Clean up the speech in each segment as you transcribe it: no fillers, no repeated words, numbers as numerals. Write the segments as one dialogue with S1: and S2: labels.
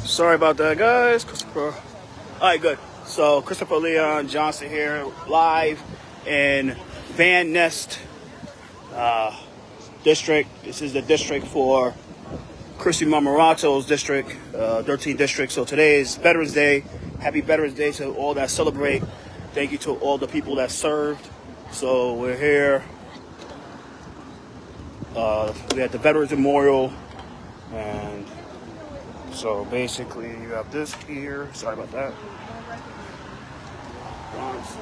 S1: Sorry about that, guys. Christopher. All right, good. So Christopher Leon Johnson here, live in Van Nest district. This is the district for Christy Marmorato's district, 13th district. So today is Veterans Day. Happy Veterans Day to all that celebrate. Thank you to all the people that served. So we're here. We had the Veterans Memorial, and so basically you have this here. Sorry about that. Bronx.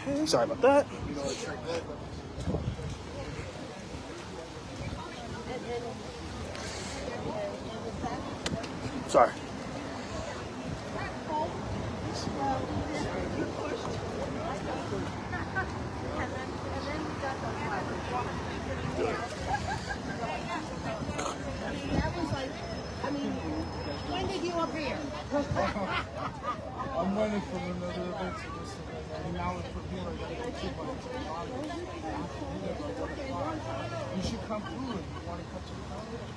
S1: Okay, sorry about that. Sorry.
S2: When did you appear?
S3: I'm running from another event, so this and now it's for here. I gotta go to You should come through if you want to come to the conference.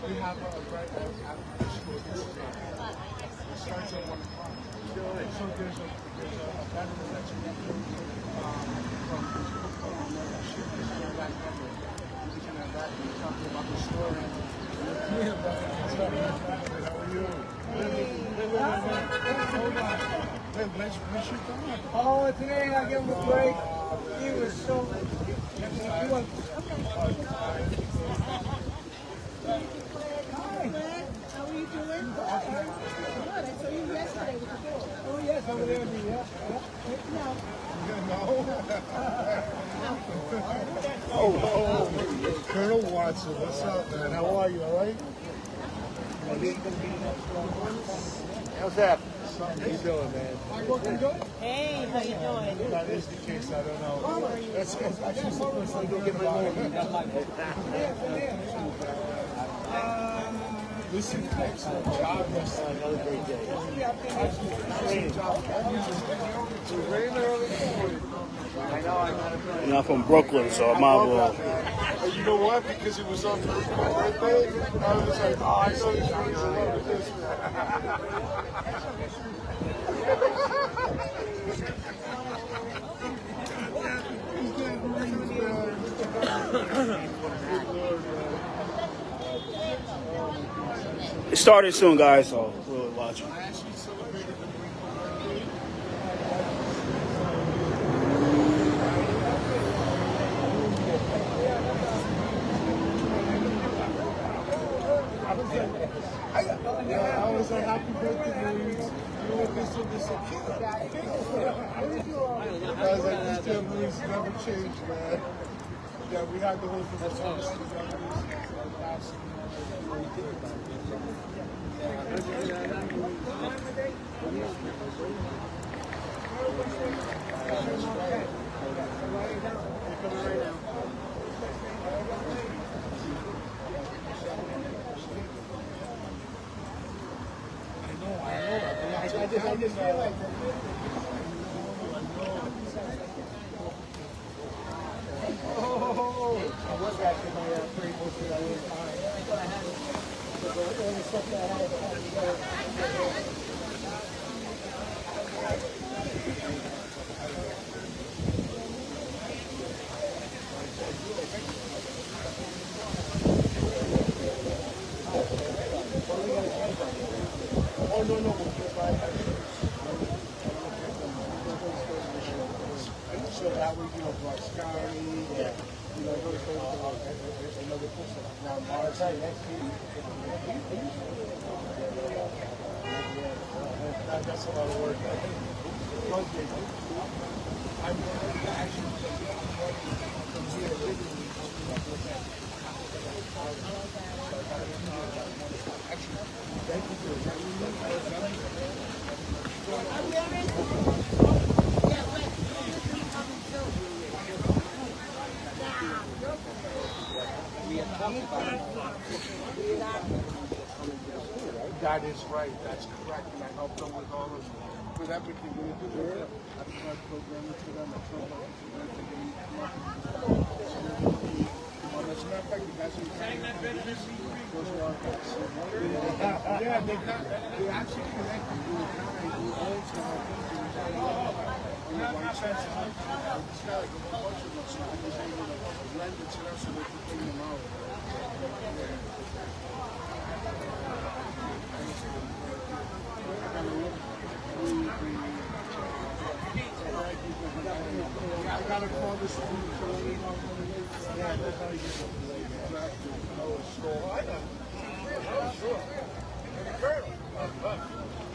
S3: We have a right application. It starts at 1 o'clock. So there's a veteran that you can from this book club. Shoot this year that number. You can have that and talk about the story. How are you?
S4: Oh, today I gave him a break. He was so. He was. Hi.
S2: How are you doing? Good. I saw you yesterday with the book.
S4: Oh yes, over there. Yeah.
S3: Oh, Colonel Watson, what's up, man? How are you? All right?
S4: How's that?
S3: How you doing, man?
S2: Hey, how you doing?
S3: If that is the case, I don't know. That's actually the first time I get my Listen, excellent job yesterday. Another great day. Excellent job. It's very early this morning.
S4: I know.
S1: I'm not from Brooklyn, so I'm out of
S3: And you know what? Because it was on my birthday, I was like, oh, I know these things I love this.
S1: It started soon, guys, so we'll watch it.
S3: I actually celebrated the birthday. I was like, happy birthday, Louise. You know what this is? I was like, this damn Louise never changed, man. Yeah, we had the whole thing. I just realized I was actually my pretty close to that one time. The only stuff that I had Oh, no. So that way, Bronx County, those things another person. Now, I'll tell you, next week, that's a lot of work. I'm actually from here, thank you That is right. That's correct. And I helped them with all of with everything we do. Yeah, they actually connected. We were kind of old to our features. It's kind of like a bunch of us. So I was able to blend it to them so they could bring them out. I gotta call this one. Yeah, that's how you get the blade. Exactly. I know. Oh, sure. The colonel.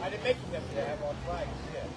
S3: I didn't make them to have on flags. Yeah.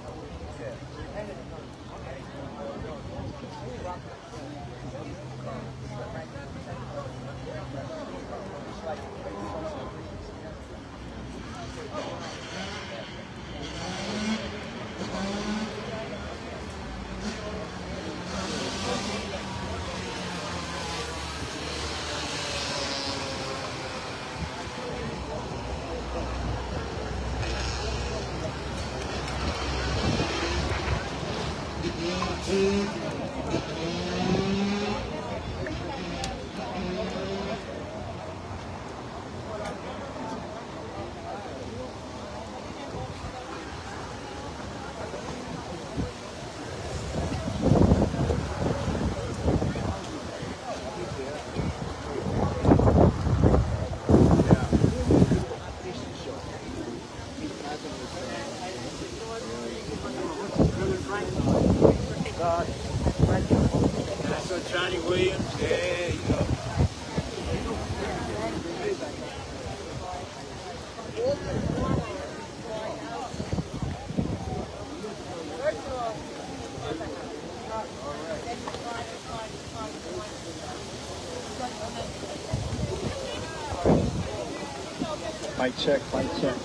S3: So Johnny Williams, there you go.
S5: Mic check, mic check,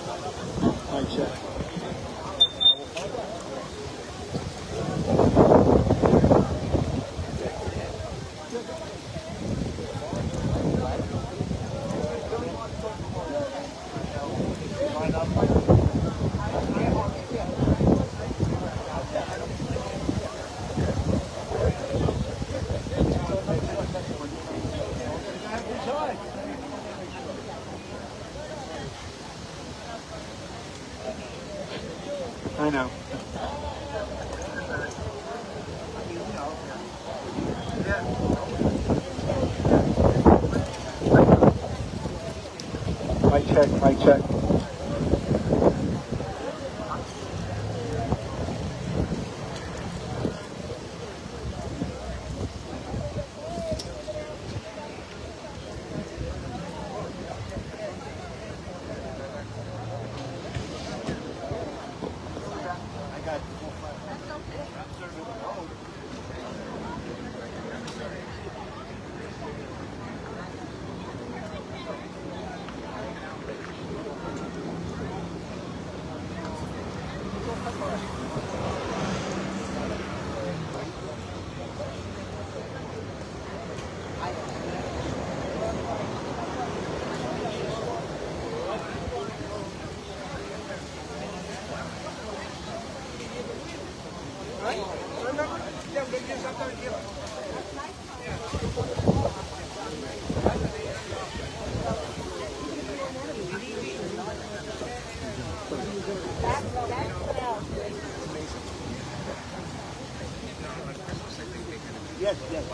S5: mic check. I know. Mic check, mic check.
S1: Yes, yes.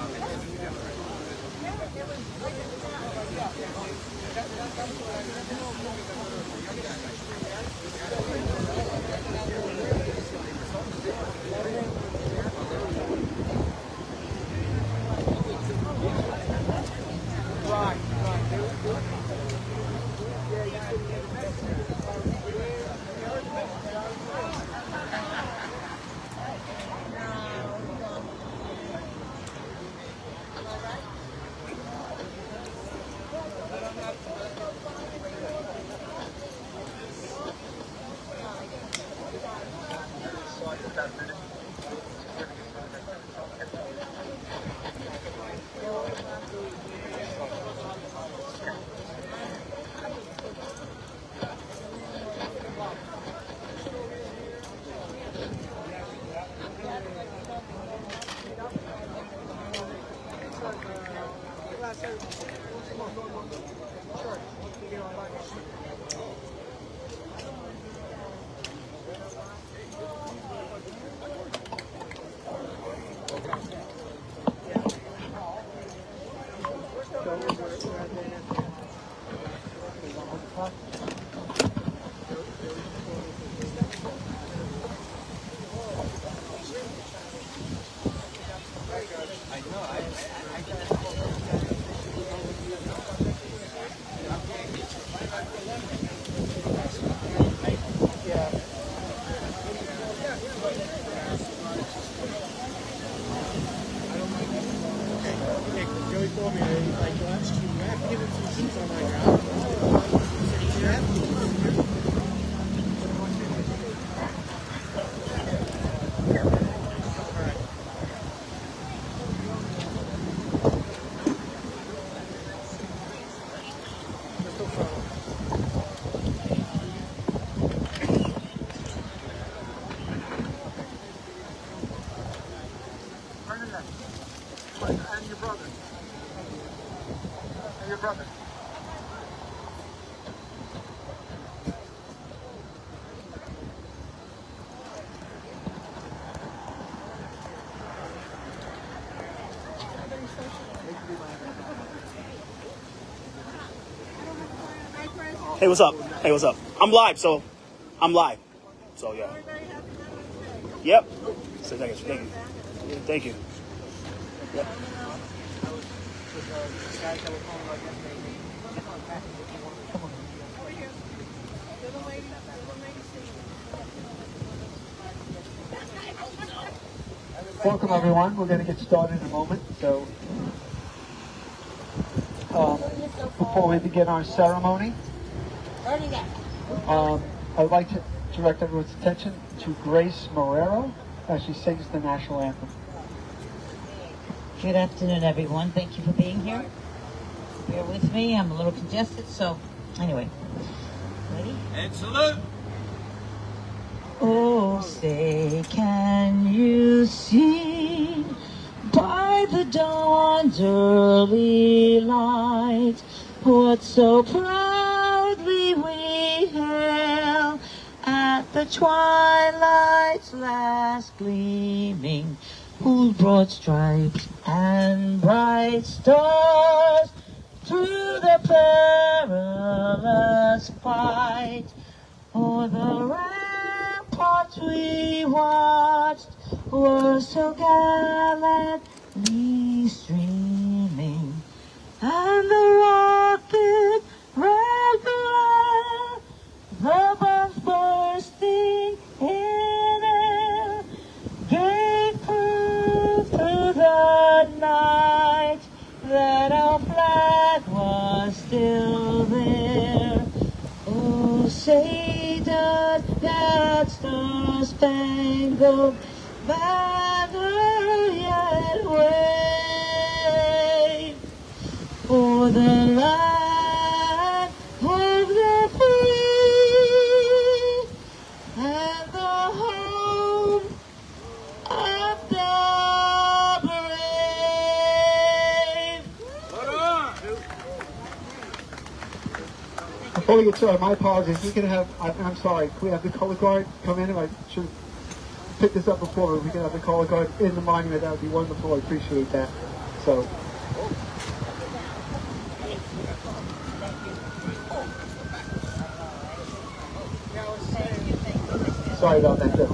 S3: told me like lunch to you have to give him some seats on my ground. You have to. And your brother. And your brother.
S1: Hey, what's up? Hey, what's up? I'm live, so I'm live. So yeah. Yep. So thank you. Thank you. Yep.
S5: Welcome everyone. We're going to get started in a moment. So before we begin our ceremony, I would like to direct everyone's attention to Grace Marrero as she sings the national anthem.
S6: Good afternoon, everyone. Thank you for being here. Bear with me. I'm a little congested, so anyway. Ready?
S4: And salute.
S6: Oh, say, can you see by the dawn's early light what so proudly we hail at the twilight's last gleaming, whose broad stripes and bright stars through the perilous fight o'er the ramparts we watched were so gallantly streaming, and the rocket red glare, the bombs bursting in air, gave proof through the night that our flag was still there. Oh, say does that star-spangled banner yet wave for the land of the free and the home of the brave?
S5: Before we get started, my apologies. We can have, I'm sorry, can we have the color guard come in? I should have picked this up before, but we can have the color guard in the monument. That would be wonderful. I appreciate that. So. Sorry about that, too.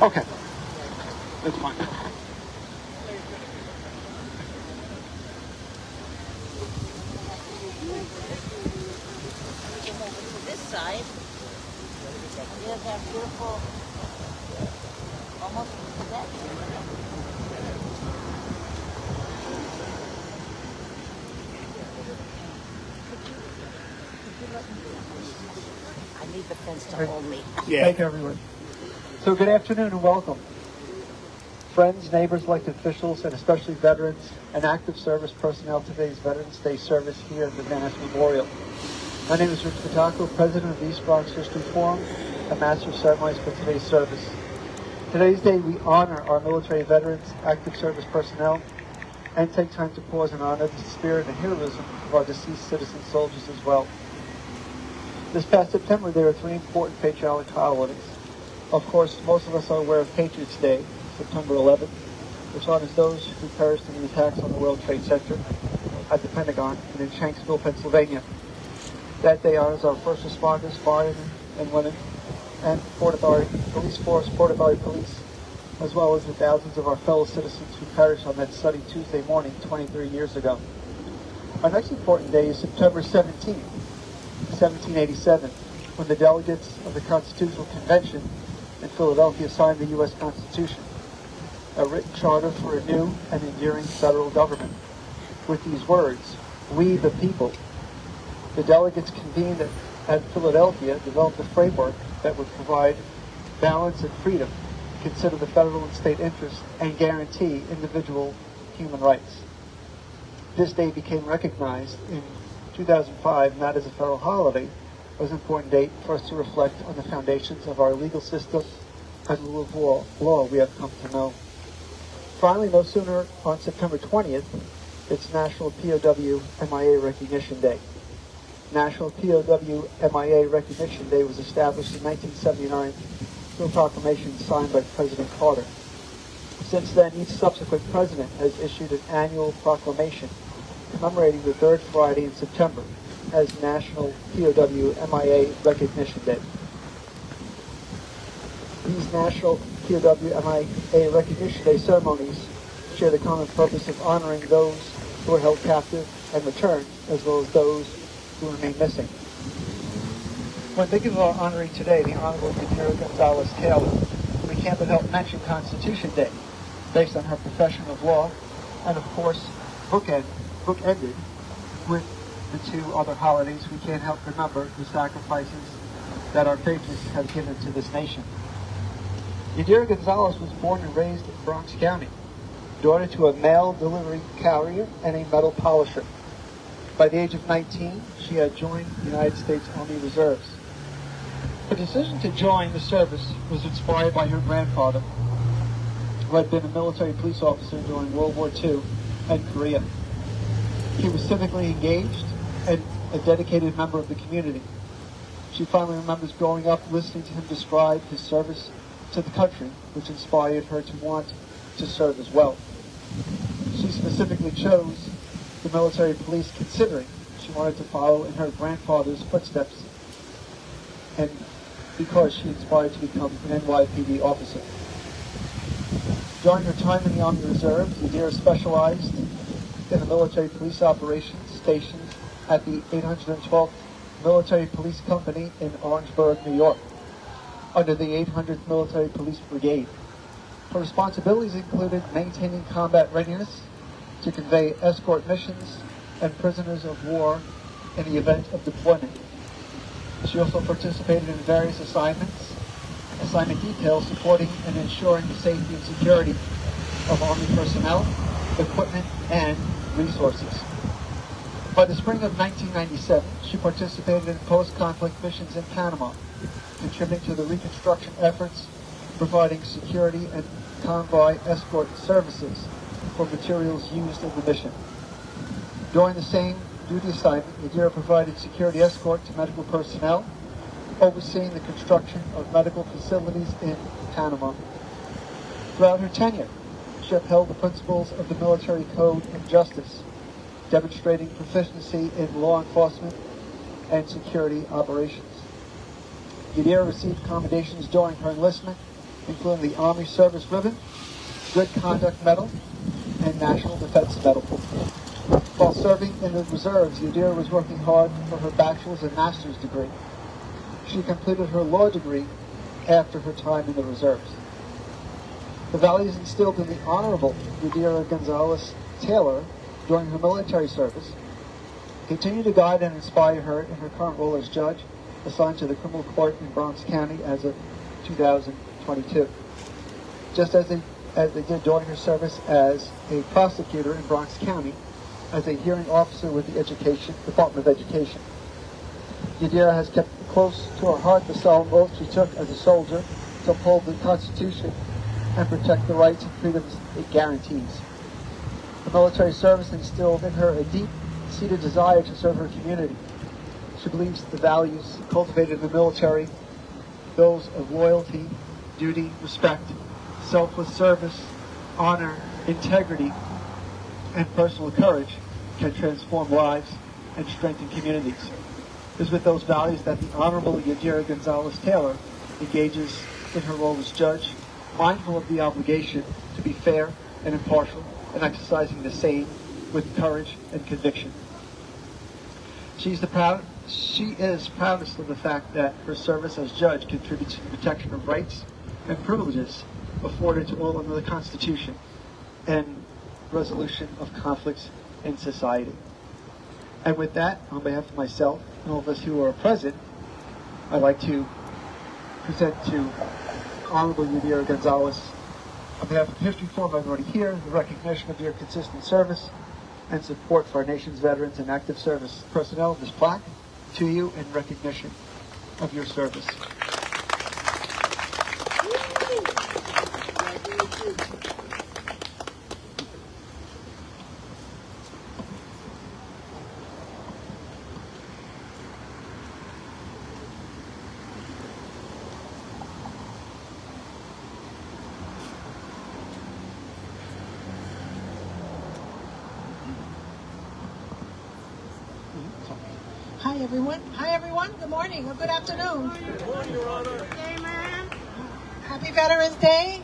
S5: Okay. That's fine.
S6: This side, you have that beautiful, almost deck.
S2: need the fence to hold me.
S1: Yeah.
S5: Thank you, everyone. So good afternoon and welcome. Friends, neighbors, elected officials, and especially veterans and active service personnel to today's Veterans Day service here at the Van Ness Memorial. My name is Rich Patacco, President of the East Bronx History Forum, and Master of Ceremonies for today's service. Today's day we honor our military veterans, active service personnel, and take time to pause and honor the spirit and heroism of our deceased citizen soldiers as well. This past September there were 3 important patriotic holidays. Of course, most of us are aware of Patriots Day, September 11th, which honors those who perished in the attacks on the World Trade Center at the Pentagon and in Shanksville, Pennsylvania. That day honors our first responders, firemen and women, and Port Authority, Police Force, Port Authority Police, as well as the thousands of our fellow citizens who perished on that sunny Tuesday morning 23 years ago. Our next important day is September 17, 1787, when the delegates of the Constitutional Convention in Philadelphia signed the U.S. Constitution, a written charter for a new and enduring federal government. With these words, "We the people," the delegates convened at Philadelphia developed a framework that would provide balance and freedom, consider the federal and state interests, and guarantee individual human rights. This day became recognized in 2005 not as a federal holiday, but as an important date for us to reflect on the foundations of our legal system and rule of law we have come to know. Finally, no sooner on September 20th, it's National POW MIA Recognition Day. National POW MIA Recognition Day was established in 1979 through a proclamation signed by President Carter. Since then, each subsequent president has issued an annual proclamation commemorating the third Friday in September as National POW MIA Recognition Day. These National POW MIA Recognition Day ceremonies share the common purpose of honoring those who are held captive and returned, as well as those who remain missing. When thinking of our honoring today, the Honorable Yadira Gonzalez Taylor, we can't but help mention Constitution Day, based on her profession of law, and of course, bookended with the 2 other holidays. We can't help remember the sacrifices that our patriots have given to this nation. Yadira Gonzalez was born and raised in Bronx County, daughter to a mail delivery carrier and a metal polisher. By the age of 19, she had joined the United States Army Reserves. Her decision to join the service was inspired by her grandfather, who had been a military police officer during World War II and Korea. He was civically engaged and a dedicated member of the community. She fondly remembers growing up listening to him describe his service to the country, which inspired her to want to serve as well. She specifically chose the military police considering she wanted to follow in her grandfather's footsteps and because she aspired to become an NYPD officer. During her time in the Army Reserve, Yadira specialized in the military police operations stationed at the 812th Military Police Company in Orangeburg, New York, under the 800th Military Police Brigade. Her responsibilities included maintaining combat readiness to convey escort missions and prisoners of war in the event of deployment. She also participated in various assignment details supporting and ensuring the safety and security of Army personnel, equipment, and resources. By the spring of 1997, she participated in post-conflict missions in Panama, contributing to the reconstruction efforts, providing security and convoy escort services for materials used in the mission. During the same duty assignment, Yadira provided security escort to medical personnel, overseeing the construction of medical facilities in Panama. Throughout her tenure, she upheld the principles of the military code and justice, demonstrating proficiency in law enforcement and security operations. Yadira received commendations during her enlistment, including the Army Service Ribbon, Good Conduct Medal, and National Defense Medal. While serving in the reserves, Yadira was working hard for her bachelor's and master's degree. She completed her law degree after her time in the reserves. The values instilled in the Honorable Yadira Gonzalez Taylor during her military service continue to guide and inspire her in her current role as judge assigned to the criminal court in Bronx County as of 2022. Just as they did during her service as a prosecutor in Bronx County, as a hearing officer with the Department of Education. Yadira has kept close to her heart the solemn oath she took as a soldier to uphold the Constitution and protect the rights and freedoms it guarantees. The military service instilled in her a deep-seated desire to serve her community. She believes the values cultivated in the military, those of loyalty, duty, respect, selfless service, honor, integrity, and personal courage, can transform lives and strengthen communities. It is with those values that the Honorable Yadira Gonzalez-Taylor engages in her role as judge, mindful of the obligation to be fair and impartial, and exercising the same with courage and conviction. She is proudest of the fact that her service as judge contributes to the protection of rights and privileges afforded to all under the Constitution and resolution of conflicts in society. And with that, on behalf of myself and all of us who are present, I'd like to present to Honorable Yadira Gonzalez, on behalf of the History Forum, everybody here, the recognition of your consistent service and support for our nation's veterans and active service personnel, this plaque to you in recognition of your service.
S2: Hi, everyone. Hi, everyone. Good morning or good afternoon.
S3: Good morning, Your Honor.
S2: Hey, ma'am. Happy Veterans Day.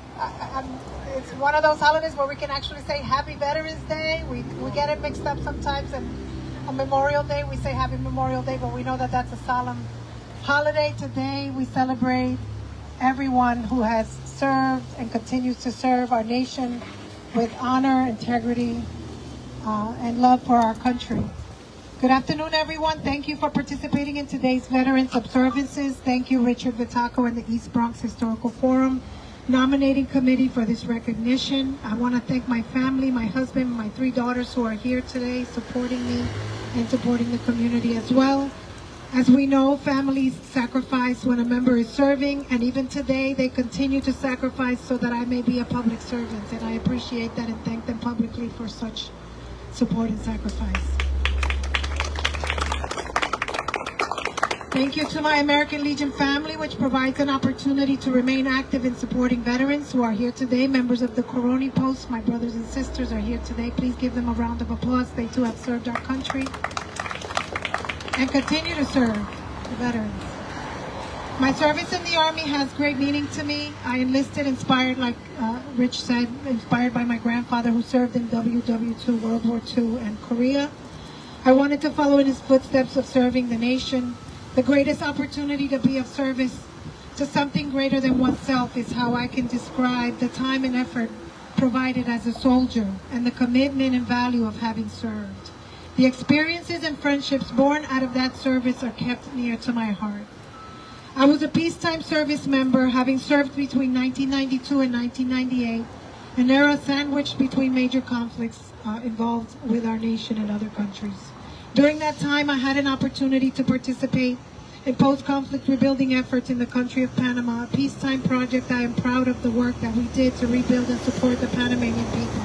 S2: It's one of those holidays where we can actually say Happy Veterans Day. We get it mixed up sometimes, and on Memorial Day we say Happy Memorial Day, but we know that that's a solemn holiday. Today we celebrate everyone who has served and continues to serve our nation with honor, integrity, and love for our country. Good afternoon, everyone. Thank you for participating in today's Veterans Observances. Thank you, Richard Vitaco and the East Bronx Historical Forum Nominating Committee for this recognition. I want to thank my family, my husband, my 3 daughters who are here today supporting me and supporting the community as well. As we know, families sacrifice when a member is serving, and even today they continue to sacrifice so that I may be a public servant, and I appreciate that and thank them publicly for such support and sacrifice. Thank you to my American Legion family, which provides an opportunity to remain active in supporting veterans who are here today. Members of the Coroni Post, my brothers and sisters, are here today. Please give them a round of applause. They too have served our country and continue to serve the veterans. My service in the Army has great meaning to me. I enlisted inspired, like Rich said, inspired by my grandfather who served in WW2, World War II, and Korea. I wanted to follow in his footsteps of serving the nation. The greatest opportunity to be of service to something greater than oneself is how I can describe the time and effort provided as a soldier and the commitment and value of having served. The experiences and friendships born out of that service are kept near to my heart. I was a peacetime service member, having served between 1992 and 1998, an era sandwiched between major conflicts involved with our nation and other countries. During that time, I had an opportunity to participate in post-conflict rebuilding efforts in the country of Panama, a peacetime project. I am proud of the work that we did to rebuild and support the Panamanian people.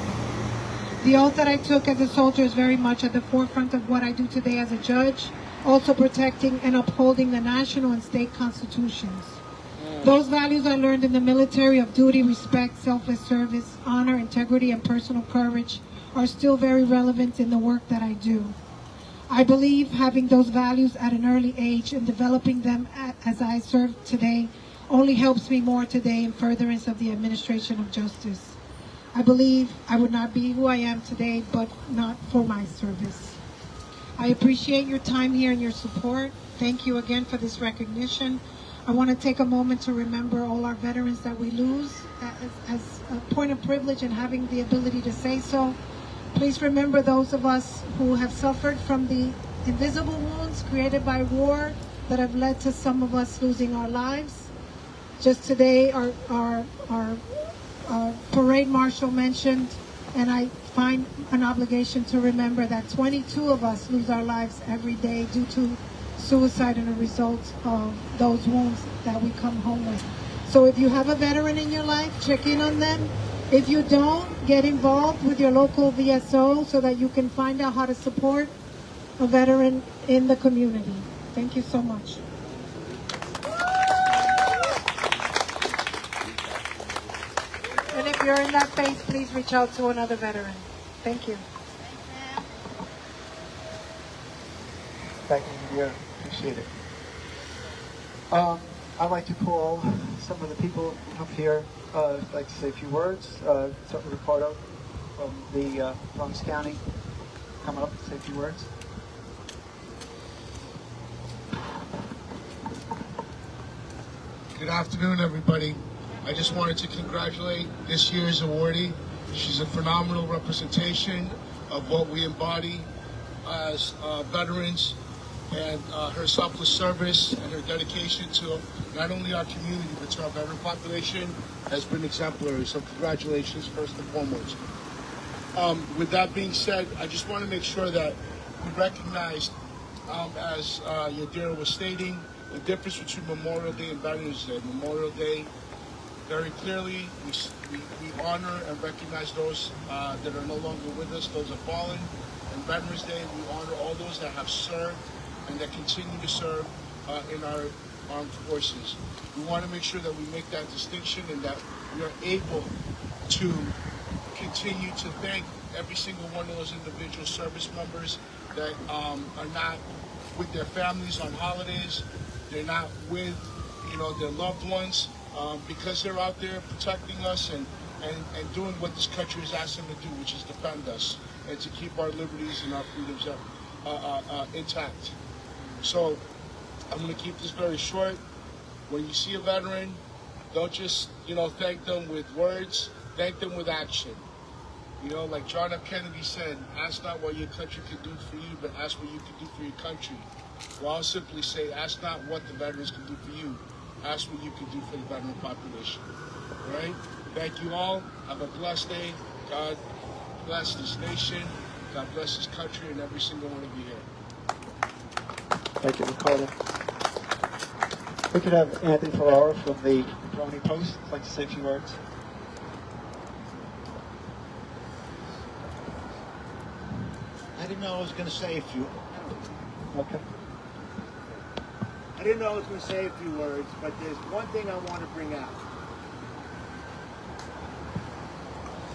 S2: The oath that I took as a soldier is very much at the forefront of what I do today as a judge, also protecting and upholding the national and state constitutions. Those values I learned in the military of duty, respect, selfless service, honor, integrity, and personal courage are still very relevant in the work that I do. I believe having those values at an early age and developing them as I serve today only helps me more today in furtherance of the administration of justice. I believe I would not be who I am today, but not for my service. I appreciate your time here and your support. Thank you again for this recognition. I want to take a moment to remember all our veterans that we lose as a point of privilege and having the ability to say so. Please remember those of us who have suffered from the invisible wounds created by war, that have led to some of us losing our lives. Just today, our parade marshal mentioned, and I find an obligation to remember that 22 of us lose our lives every day due to suicide and a result of those wounds that we come home with. So if you have a veteran in your life, check in on them. If you don't, get involved with your local VSO so that you can find out how to support a veteran in the community. Thank you so much. And if you're in that phase, please reach out to another veteran. Thank you.
S5: Thank you, Nadia. Appreciate it. I'd like to call some of the people up here. I'd like to say a few words. Start with Ricardo from the Bronx County. Come up and say a few words.
S3: Good afternoon, everybody. I just wanted to congratulate this year's awardee. She's a phenomenal representation of what we embody as veterans, and her selfless service and her dedication to not only our community but to our veteran population has been exemplary. So congratulations, first and foremost. With that being said, I just want to make sure that we recognize, as Yadira was stating, the difference between Memorial Day and Veterans Day. Memorial Day, very clearly, we honor and recognize those that are no longer with us, those have fallen. And Veterans Day, we honor all those that have served and that continue to serve in our armed forces. We want to make sure that we make that distinction and that we are able to continue to thank every single one of those individual service members that are not with their families on holidays. They're not with, their loved ones because they're out there protecting us and doing what this country has asked them to do, which is defend us and to keep our liberties and our freedoms intact. So I'm going to keep this very short. When you see a veteran, don't just, thank them with words, thank them with action. Like John F. Kennedy said, ask not what your country can do for you, but ask what you can do for your country. Well, I'll simply say, ask not what the veterans can do for you, ask what you can do for the veteran population. All right? Thank you all. Have a blessed day. God bless this nation. God bless this country and every single one of you here.
S5: Thank you, Ricardo. We could have Anthony Ferrara from the Brony Post. I'd like to say a few words.
S7: I didn't know I was going to say a few.
S5: Okay.
S7: I didn't know I was going to say a few words, but there's one thing I want to bring out.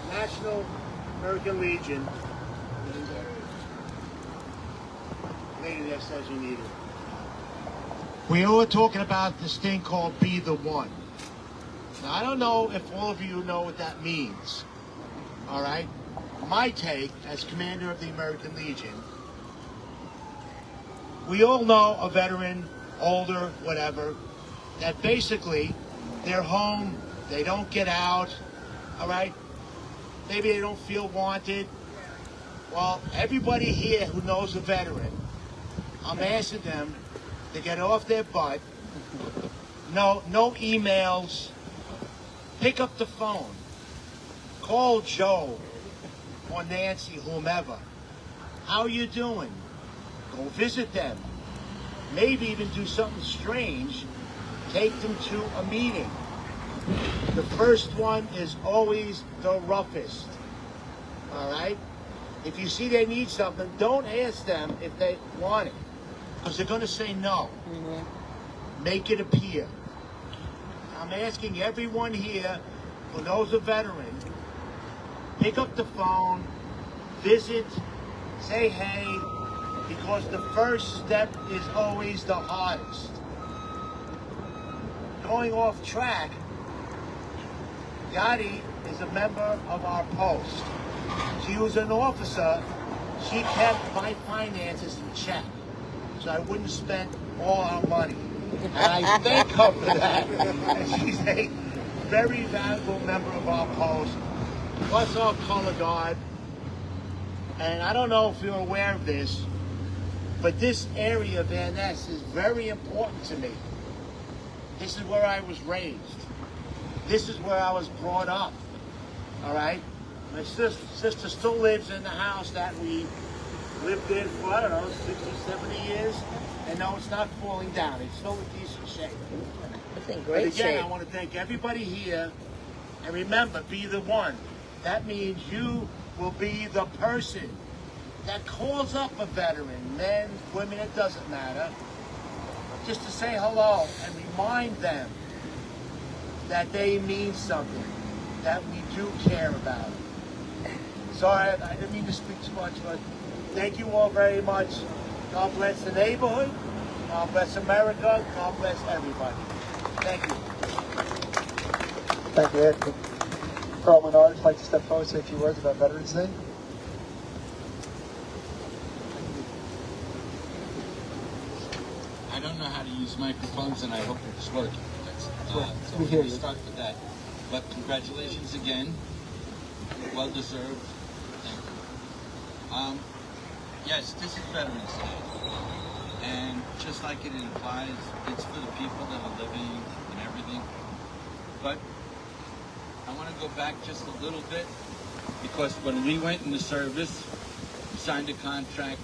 S7: National American Legion. Lady there says you need it. We were talking about this thing called Be the One. Now, I don't know if all of you know what that means. All right? My take, as commander of the American Legion, we all know a veteran, older, whatever, that basically they're home, they don't get out, all right? Maybe they don't feel wanted. Well, everybody here who knows a veteran, I'm asking them to get off their butt, no emails, pick up the phone, call Joe or Nancy, whomever. How you doing? Go visit them. Maybe even do something strange. Take them to a meeting. The first one is always the roughest. All right? If you see they need something, don't ask them if they want it, because they're going to say no. Make it appear. I'm asking everyone here who knows a veteran, pick up the phone, visit, say hey, because the first step is always the hardest. Going off track, Yadi is a member of our post. She was an officer. She kept my finances in check, so I wouldn't spend all our money. And I thank her for that. And she's a very valuable member of our post, plus our color guard. And I don't know if you're aware of this, But this area, Van Ness, is very important to me. This is where I was raised. This is where I was brought up. All right? My sister still lives in the house that we lived in for, I don't know, 60, 70 years. And no, it's not falling down. It's still in decent shape.
S6: It's in
S7: But
S6: great
S7: again,
S6: shape.
S7: I want to thank everybody here. And remember, be the one. That means you will be the person that calls up a veteran, men, women, it doesn't matter, just to say hello and remind them that they mean something, that we do care about them. Sorry, I didn't mean to speak too much, but thank you all very much. God bless the neighborhood. God bless America. God bless everybody. Thank you.
S5: Thank you, Ed. Carl Menard would like to step forward and say a few words about Veterans Day.
S8: I don't know how to use microphones, and I hope it's working. So
S5: We hear
S8: we'll
S5: you.
S8: start with that. But congratulations again. Well deserved. Thank you. Yes, this is Veterans Day. And just like it implies, it's for the people that are living and everything. But I want to go back just a little bit, because when we went in the service, we signed a contract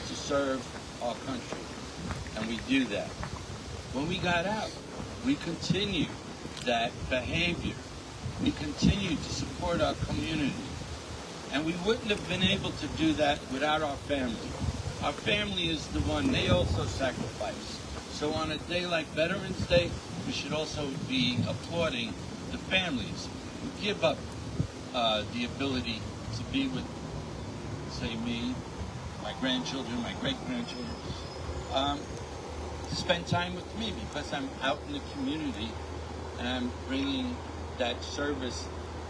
S8: to serve our country. And we do that. When we got out, we continued that behavior. We continued to support our community. And we wouldn't have been able to do that without our family. Our family is the one, they also sacrifice. So on a day like Veterans Day, we should also be applauding the families who give up the ability to be with, say, me, my grandchildren, my great-grandchildren, to spend time with me, because I'm out in the community and I'm bringing that service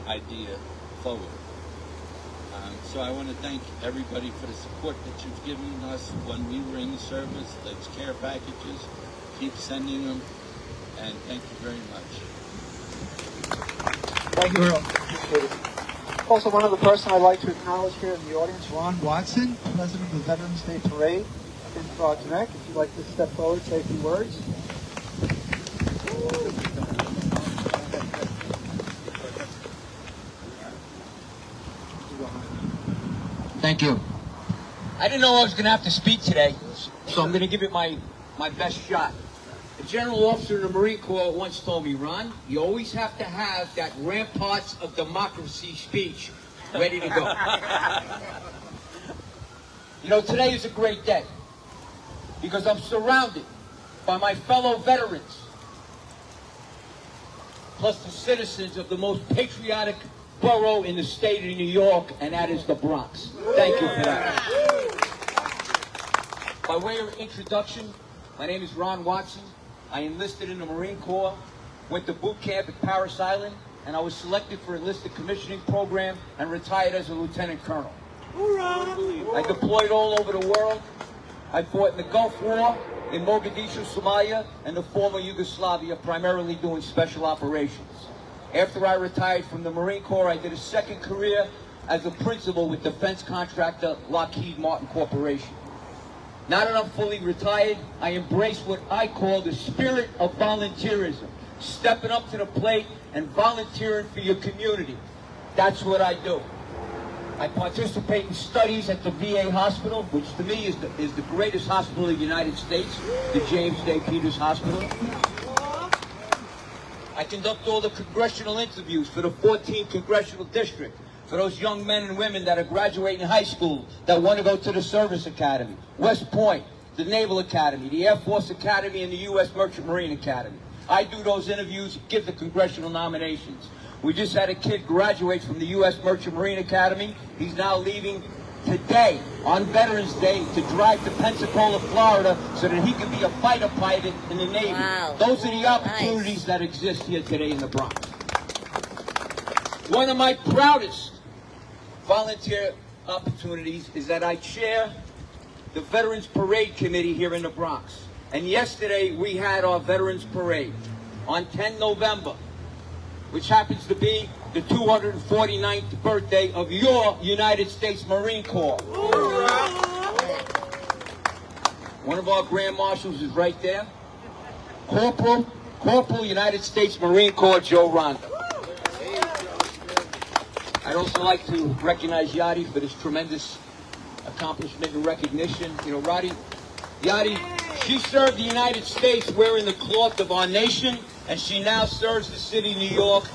S8: idea forward. So I want to thank everybody for the support that you've given us when we were in the service. Those care packages, keep sending them, and thank you very much.
S5: Thank you, Earl. Appreciate it. Also, one other person I'd like to acknowledge here in the audience, Ron Watson, President of the Veterans Day Parade in Frontenac. If you'd like to step forward, say a few words.
S9: Thank you. I didn't know I was going to have to speak today, so I'm going to give it my best shot. A general officer in the Marine Corps once told me, Ron, you always have to have that ramparts of democracy speech ready to go. You know, today is a great day because I'm surrounded by my fellow veterans, plus the citizens of the most patriotic borough in the state of New York, and that is the Bronx. Thank you for that. By way of introduction, my name is Ron Watson. I enlisted in the Marine Corps, went to boot camp at Parris Island, and I was selected for enlisted commissioning program and retired as a lieutenant colonel. I deployed all over the world. I fought in the Gulf War, in Mogadishu, Somalia, and the former Yugoslavia, primarily doing special operations. After I retired from the Marine Corps, I did a second career as a principal with defense contractor Lockheed Martin Corporation. Now that I'm fully retired, I embrace what I call the spirit of volunteerism, stepping up to the plate and volunteering for your community. That's what I do. I participate in studies at the VA hospital, which to me is the greatest hospital in the United States, the James J. Peters Hospital. I conduct all the congressional interviews for the 14th Congressional District, for those young men and women that are graduating high school that want to go to the Service Academy, West Point, the Naval Academy, the Air Force Academy, and the U.S. Merchant Marine Academy. I do those interviews, give the congressional nominations. We just had a kid graduate from the U.S. Merchant Marine Academy. He's now leaving today, on Veterans Day, to drive to Pensacola, Florida, so that he can be a fighter pilot in the Navy.
S6: Wow.
S9: Those are the opportunities that exist here today in the Bronx. One of my proudest volunteer opportunities is that I chair the Veterans Parade Committee here in the Bronx. And yesterday we had our Veterans Parade on 10 November, which happens to be the 249th birthday of your United States Marine Corps. One of our Grand Marshals is right there. Corporal United States Marine Corps Joe Ronda. I'd also like to recognize Yadi for this tremendous accomplishment and recognition. You know, Yadi, she served the United States wearing the cloth of our nation, and she now serves the city of New York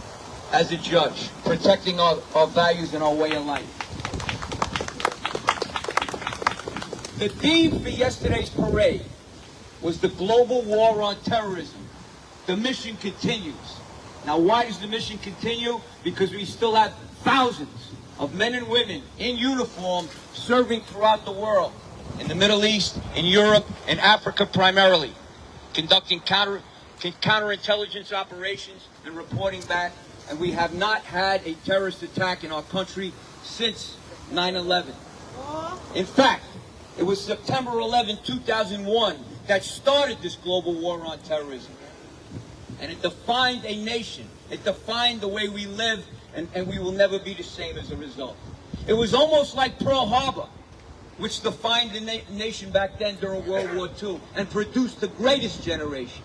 S9: as a judge, protecting our values and our way of life. The theme for yesterday's parade was the global war on terrorism. The mission continues. Now, why does the mission continue? Because we still have thousands of men and women in uniform serving throughout the world, in the Middle East, in Europe, in Africa primarily, conducting counterintelligence operations and reporting back. And we have not had a terrorist attack in our country since 9/11. In fact, it was September 11, 2001 that started this global war on terrorism. And it defined a nation. It defined the way we live, and we will never be the same as a result. It was almost like Pearl Harbor, which defined the nation back then during World War II and produced the greatest generation.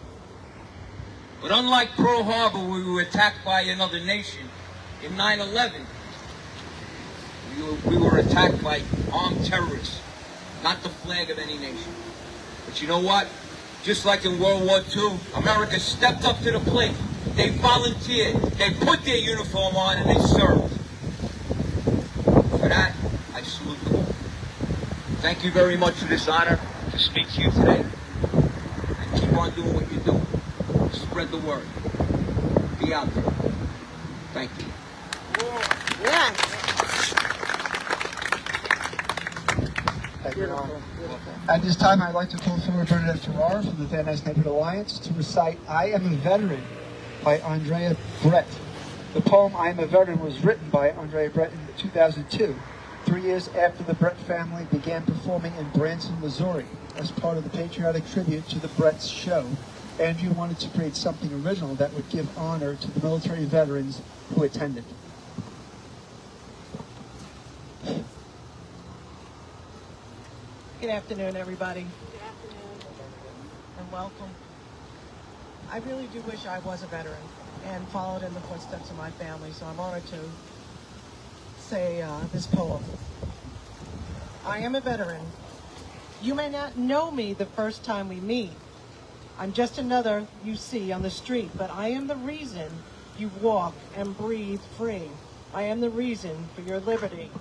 S9: But unlike Pearl Harbor, where we were attacked by another nation, in 9/11, we were attacked by armed terrorists, not the flag of any nation. But you know what? Just like in World War II, America stepped up to the plate. They volunteered. They put their uniform on and they served. For that, I salute them all. Thank you very much for this honor to speak to you today. And keep on doing what you're doing. Spread the word. Be out there. Thank you.
S2: Yes.
S5: Thank you, Ron. At this time, I'd like to call forward Bernadette Farrar from the Van Ness Neighborhood Alliance to recite I Am a Veteran by Andrea Brett. The poem I Am a Veteran was written by Andrea Brett in 2002, 3 years after the Brett family began performing in Branson, Missouri. As part of the patriotic tribute to the Brett's show, Andrea wanted to create something original that would give honor to the military veterans who attended.
S10: Good afternoon, everybody. Good afternoon. And welcome. I really do wish I was a veteran and followed in the footsteps of my family, so I'm honored to say this poem. I am a veteran. You may not know me the first time we meet. I'm just another you see on the street, but I am the reason you walk and breathe free. I am the reason for your liberty.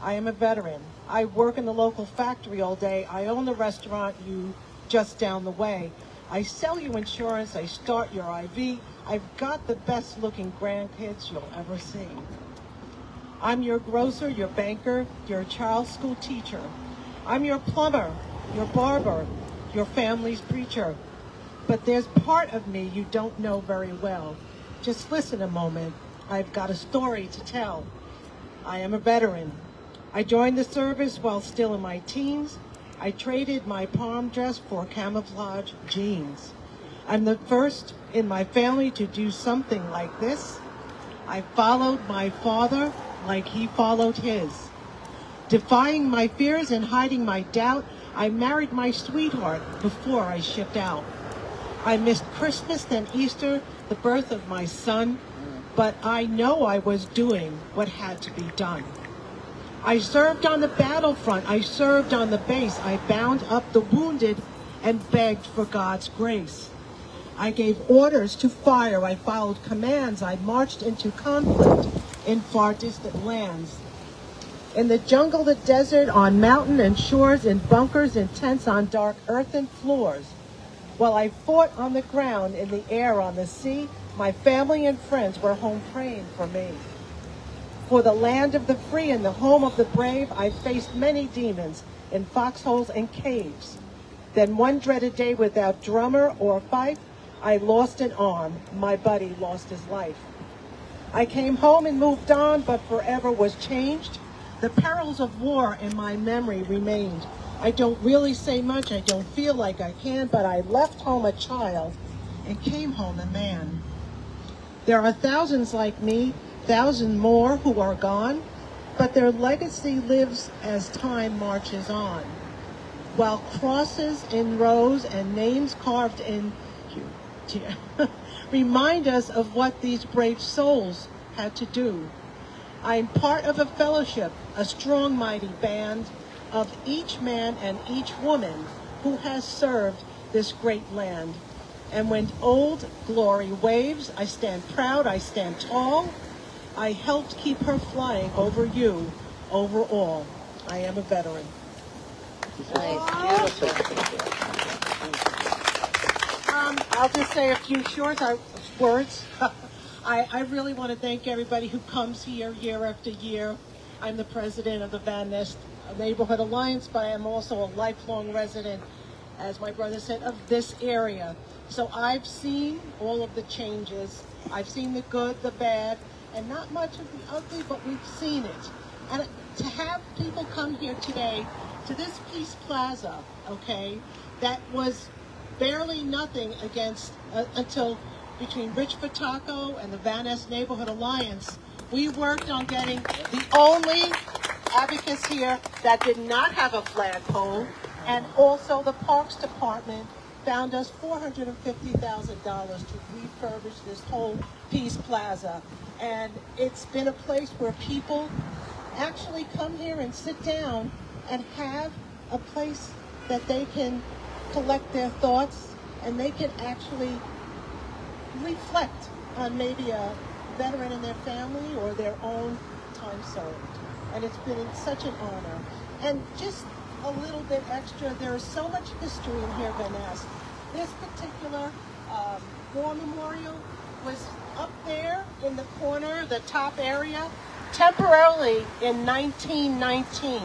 S10: I am a veteran. I work in the local factory all day. I own the restaurant you just down the way. I sell you insurance. I start your IV. I've got the best looking grandkids you'll ever see. I'm your grocer, your banker, your child's school teacher. I'm your plumber, your barber, your family's preacher. But there's part of me you don't know very well. Just listen a moment. I've got a story to tell. I am a veteran. I joined the service while still in my teens. I traded my prom dress for camouflage jeans. I'm the first in my family to do something like this. I followed my father like he followed his. Defying my fears and hiding my doubt, I married my sweetheart before I shipped out. I missed Christmas and Easter, the birth of my son, but I know I was doing what had to be done. I served on the battlefront, I served on the base, I bound up the wounded and begged for God's grace. I gave orders to fire, I followed commands, I marched into conflict in far distant lands. In the jungle, the desert, on mountain and shores, in bunkers and tents on dark earthen floors. While I fought on the ground, in the air, on the sea, my family and friends were home praying for me. For the land of the free and the home of the brave, I faced many demons in foxholes and caves. Then one dreaded day without drummer or fife, I lost an arm, my buddy lost his life. I came home and moved on, but forever was changed. The perils of war in my memory remained. I don't really say much, I don't feel like I can, but I left home a child and came home a man. There are thousands like me, thousands more who are gone, but their legacy lives as time marches on. while crosses in rows and names carved in remind us of what these brave souls had to do. I am part of a fellowship, a strong, mighty band of each man and each woman who has served this great land. And when old glory waves, I stand proud, I stand tall. I helped keep her flying over you, over all. I am a veteran.
S6: Nice, beautiful.
S10: I'll just say a few short words. I really want to thank everybody who comes here year after year. I'm the president of the Van Nest Neighborhood Alliance, but I am also a lifelong resident, as my brother said, of this area. So I've seen all of the changes. I've seen the good, the bad, and not much of the ugly, but we've seen it. And to have people come here today to this Peace Plaza, okay, that was barely nothing against until between Rich Fataco and the Van Nest Neighborhood Alliance, we worked on getting the only advocates here that did not have a flagpole, and also the Parks Department found us $450,000 to refurbish this whole Peace Plaza. And it's been a place where people actually come here and sit down and have a place that they can collect their thoughts, and they can actually reflect on maybe a veteran and their family or their own time served. And it's been such an honor. And just a little bit extra, there is so much history in here, Van Nest. This particular war memorial was up there in the corner, the top area, temporarily in 1919.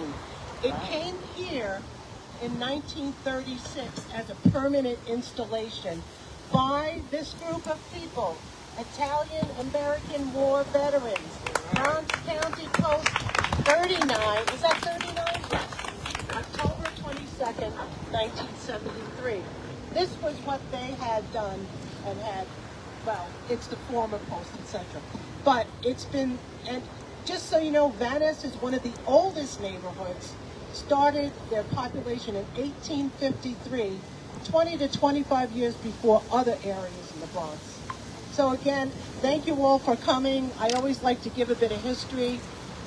S10: It came here in 1936 as a permanent installation by this group of people, Italian-American War veterans, Bronx County Post 39, is that 39? October 22nd, 1973. This was what they had done and had, well, it's the former post, etc. But it's been, and just so you know, Van Nest is one of the oldest neighborhoods, started their population in 1853, 20 to 25 years before other areas in the Bronx. So again, thank you all for coming. I always like to give a bit of history.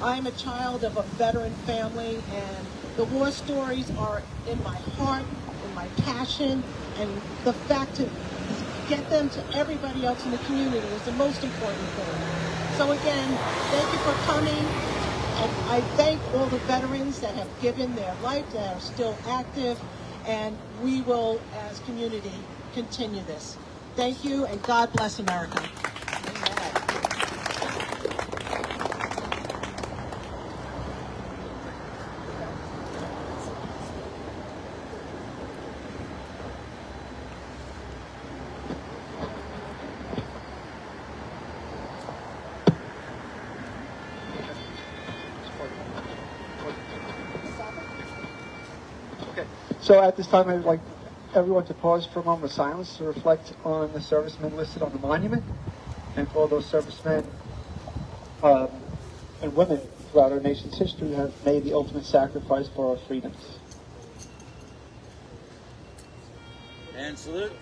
S10: I'm a child of a veteran family, and the war stories are in my heart, in my passion, and the fact to get them to everybody else in the community is the most important thing. So again, thank you for coming. And I thank all the veterans that have given their life, that are still active, and we will, as community, continue this. Thank you, and God bless America.
S5: So at this time, I'd like everyone to pause for a moment of silence to reflect on the servicemen listed on the monument, and for all those servicemen and women throughout our nation's history who have made the ultimate sacrifice for our freedoms.
S8: And salute.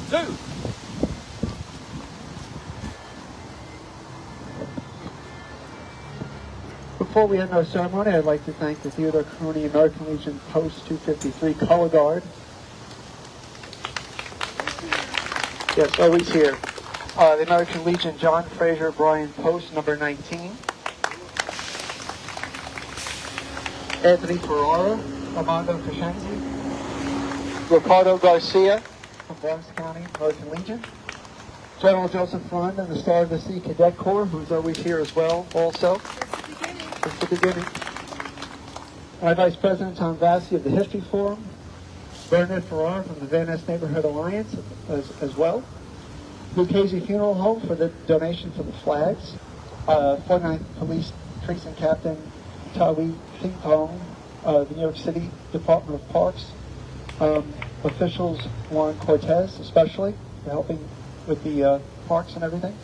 S8: Two.
S5: Before we end our ceremony, I'd like to thank the Theodore Caroni American Legion Post 253 Color Guard. Yes, always here. The American Legion John Fraser Bryan Post, number 19. Anthony Ferrara, Armando Crescenzi. Ricardo Garcia from Bronx County, American Legion. General Joseph Lund and the Star of the Sea Cadet Corps, who's always here as well, also. Just the beginning. My Vice President Tom Vassie of the History Forum. Bernard Farrar from the Van Ness Neighborhood Alliance as well. Lucchese Funeral Home for the donation for the flags. 49th Police Precinct Captain Tawi Ping Pong, the New York City Department of Parks. Officials Warren Cortez especially for helping with the parks and everything.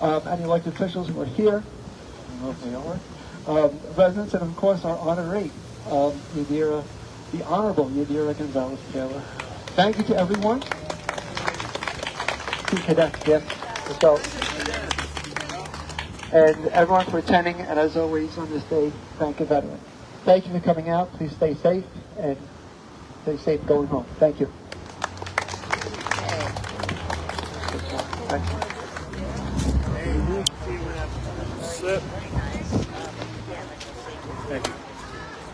S5: Any elected officials who are here, I don't know if they are. Residents and of course our honoree, the Honorable Yadira Gonzalez Taylor. Thank you to everyone. To Cadet Gift as well. And everyone for attending, and as always on this day, thank a veteran. Thank you for coming out. Please stay safe and stay safe going home. Thank you. Thank you.
S1: Sit. Thank you.